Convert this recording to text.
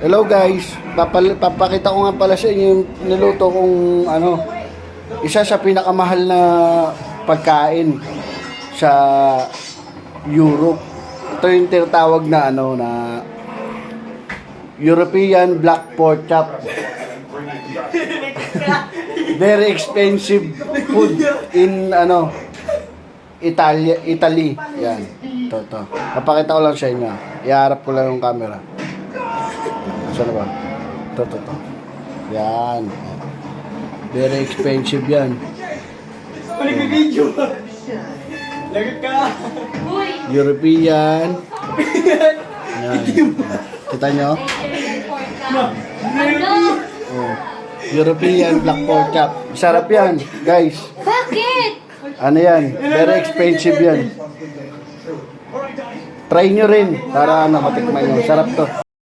Hello guys, papakita ko nga pala sa inyo yung niluto kong isa sa pinakamahal na pagkain sa Europe. Ito yung tinatawag na na European Black Pork Chop. Very expensive food in Italy. Yan. Ito. Napakita ko lang sa inyo. Iharap ko lang yung camera. Saan ba? Ito. Yan. Very expensive yan. Video. Lagot ka. European. Yan. Kita nyo? Oh. European Black Pork Chop. Sarap yan, guys. Bakit? Ano yan? Very expensive yan. Try nyo rin para matikman nyo. Sarap to.